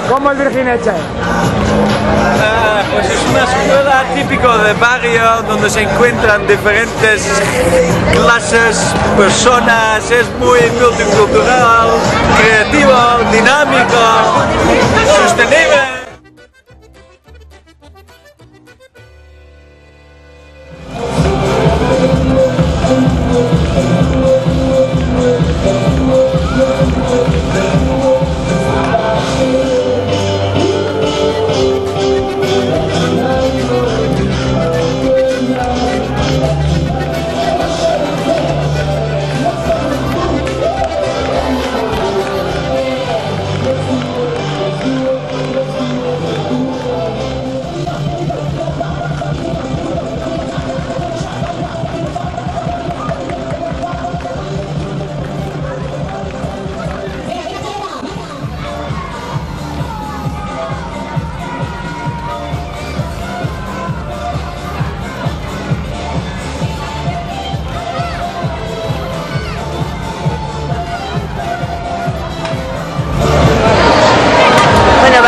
¿Cómo es Virgineche? Pues es una escuela típico de barrio donde se encuentran diferentes clases, personas, es muy multicultural, creativo, dinámico, sostenible.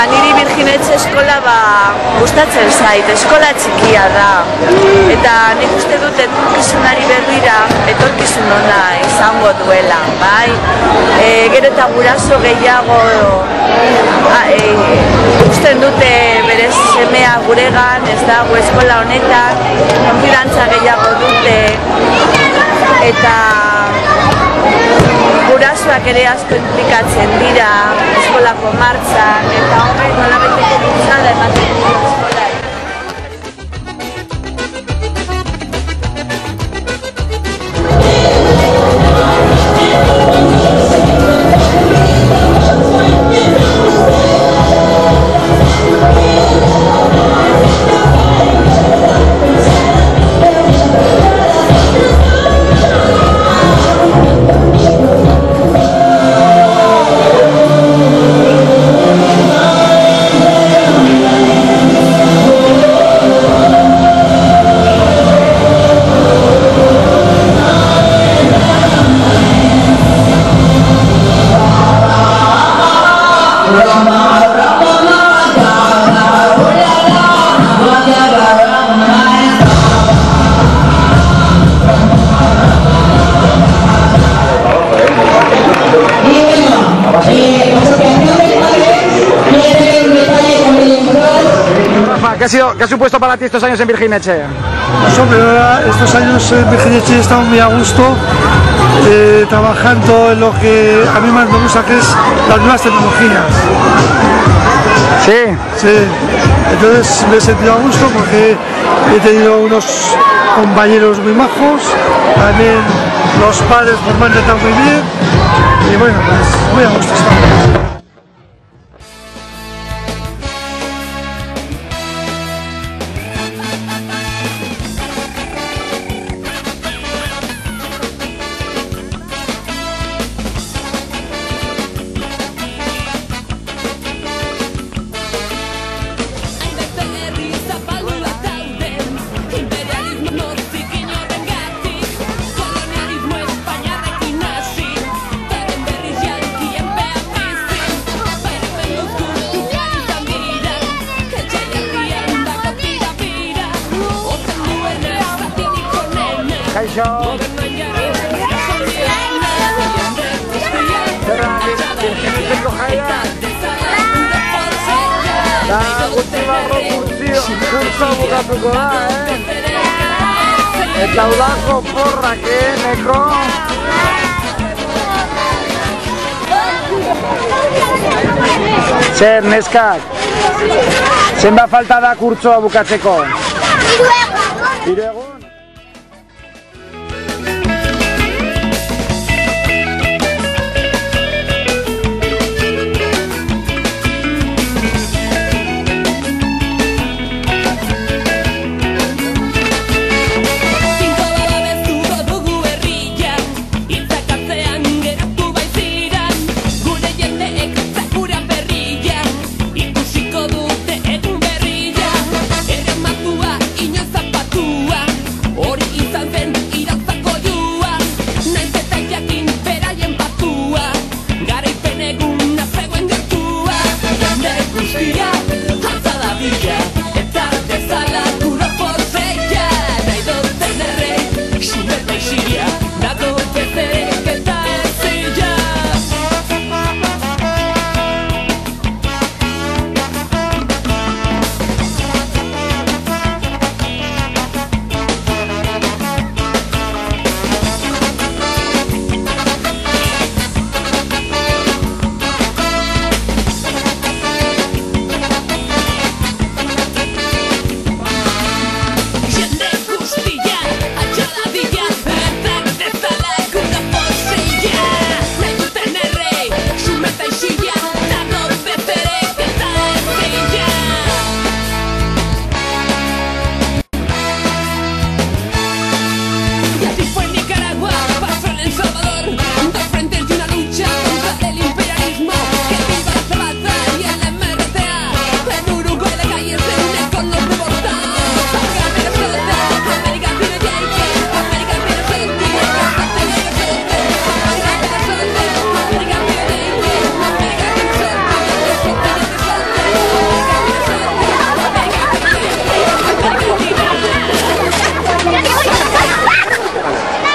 Niri Virgineche eskola gustatzen zait, eskola txikia da. Eta nik uste dut etorkizunari begira etorkizun ona izango duela, bai? Gero eta guraso gehiago ikusten dute bere semea guregan, ez dago eskola honetan, konfidantza gehiago dute eta gurasoak ere asko implikatzen dira eskolako martxan eta horrek nolabeteko bultzada ematen du eskolari. ¿Qué ha supuesto para ti estos años en Virgineche? Pues hombre, estos años en Virgineche he estado muy a gusto, trabajando en lo que a mí más me gusta, que es las nuevas tecnologías. Sí. Sí, entonces me he sentido a gusto porque he tenido unos compañeros muy majos, también los padres pues me han tratado muy bien y bueno, pues muy a gusto estamos. La última cursa bukatuko da, Eta udako porrak, neko? Zer, neskak? Zenbat falta da kurtsoa bukatzeko? 3 egun.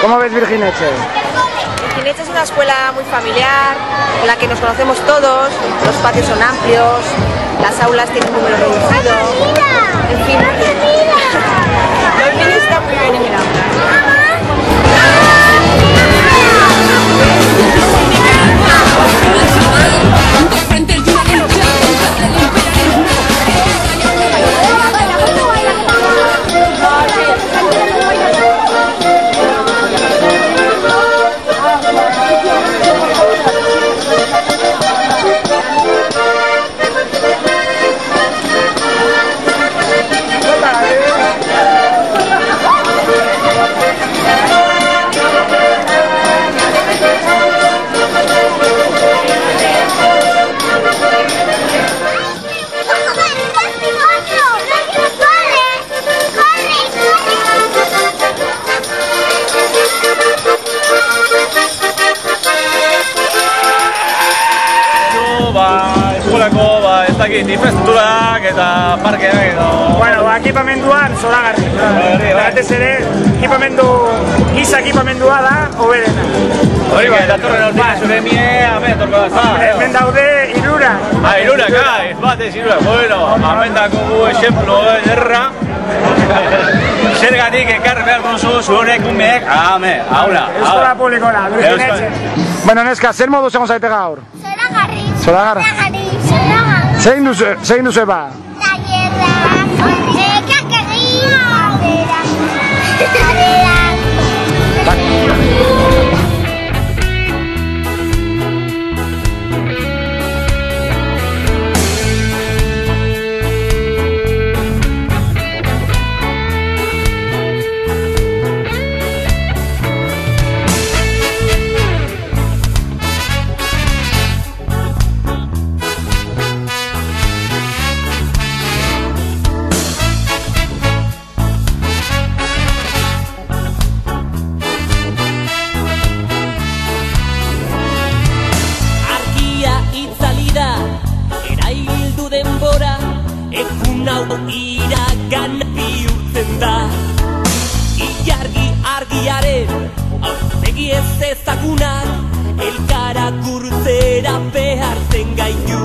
¿Cómo ves Virgineche? Virgineche es una escuela muy familiar, en la que nos conocemos todos, los espacios son amplios, las aulas tienen un número reducido, en fin. Los niños están muy bien en el aula. Infraestrukturak eta parkeak edo... Bueno, ekipamenduan zoragarri. Batez ere, giza ekipamendua da, hoberena. Hori bat, datorren hortik zure mie, hemen torko da. Hemen daude hirurak. Hirurak, ez batez hirurak. Bueno, hemen dako gu exemplo ederra. Zergatik ekarri behar duzu zuhonek umeek, hauna. Eskola publikora, Virgineche. Bueno, neska, zer modu zengo zaite gaur? Zoragarri. Zoragarri? Zein duzu eba? Tailerrak, kakeria, iragan bihurtzen da. Ilargi argiaren aurpegi ez ezagunak elkara gurtzera behartzen gaitu.